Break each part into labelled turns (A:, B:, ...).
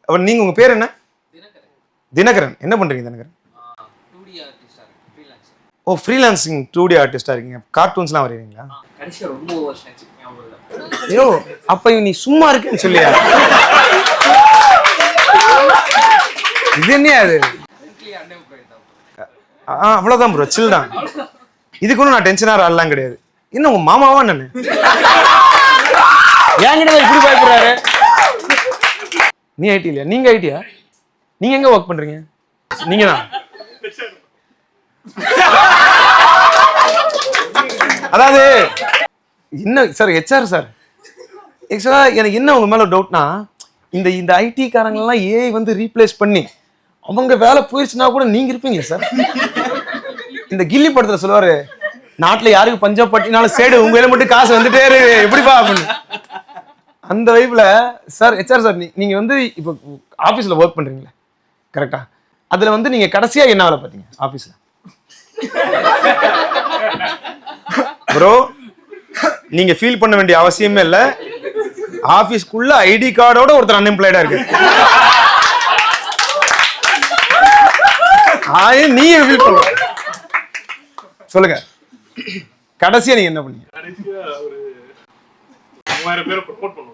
A: அப்ப நீங்க உங்க பேர் என்ன? தினகரன். என்ன பண்றீங்க தினகரன்? ஓ ஃப்ரீலான்சிங் 2D ஆர்டிஸ்டா இருக்கீங்க. கார்ட்டூன்ஸ்லாம் வரைவீங்களா? ஐயோ அப்ப நீ சும்மா இருக்குன்னு சொல்லியா? இது என்ன அது? அவ்வளவுதான் ப்ரோ, சில் தான். இதுக்கு ஒன்றும் நான் டென்ஷனாக ஆடலாம் கிடையாது. என்ன உங்க மாமாவா நான் என்கிட்ட இப்படி பயப்படுறாரு? நீ ஐடி இல்லையா? நீங்க ஐடியா? நீங்க எங்க ஒர்க் பண்றீங்க? நீங்க தான். அதாவது என்ன சார் ஹெச்ஆர் சார், ஆக்சுவலா எனக்கு என்ன உங்க மேல டவுட்னா, இந்த ஐடி காரங்க எல்லாம் ஏஐ வந்து ரீப்ளேஸ் பண்ணி அவங்க வேலை போயிடுச்சுன்னா கூட நீங்க இருப்பீங்க சார். இந்த கில்லி படத்துல சொல்லுவாரு, நாட்டுல யாருக்கு பஞ்சம் பட்டினாலும் சேடு உங்க மட்டும் காசு வந்துட்டே இருக்கு எப்படிப்பா அப்படின்னு. அந்த வைப்ல சார் ஹெச்ஆர் சார், நீங்க வந்து இப்போ ஆபீஸ்ல ஒர்க் பண்றீங்களா கரெக்டா? அதுல வந்து நீங்க கடைசியா என்ன வேலை பார்த்தீங்க ஆபீஸ்ல? ப்ரோ நீங்க ஃபீல் பண்ண வேண்டிய அவசியமே இல்ல. ஆபீஸ்க்குள்ள ஐடி கார்டோட ஒருத்தர் அன்எம்ப்ளாய்டா இருக்கு. நீங்க ஃபீல் பண்ண சொல்லுங்க. கடைசியா நீங்க என்ன பண்ணீங்க?
B: 3000 பேரை ப்ரோமோட் பண்ணுவோம்.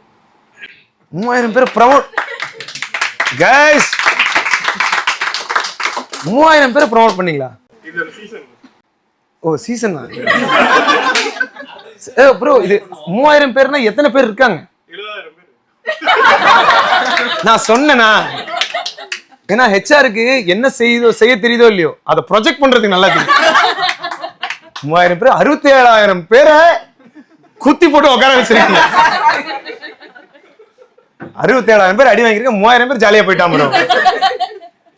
A: 3000 பேர் ப்ரோமோட் गाइस 3000 பேரை ப்ரோமோட் பண்ணீங்களா?
B: இது சீசன்.
A: ஓ சீசன் தான். ப்ரோ இது 3000 பேர்னா எத்தனை பேர் இருக்காங்க?
B: 70000 பேர்.
A: நான் சொன்னேனா? ஏன்னா ஹெச்ஆருக்கு என்ன செய்ய தெரியுதோ இல்லையோ அதை ப்ரொஜெக்ட் பண்றதுக்கு நல்லா தெரியும். 3000 பேர் 67000 பேரை குத்தி போட்டு உட்கார வச்சிருக்கீங்க. 67000 பேர் அடி வாங்கிருக்க, 3000 பேர் ஜாலியா போயிட்டான் ப்ரோ.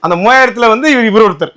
A: அந்த 3000த்துல வந்து இவர் ஒருத்தர்.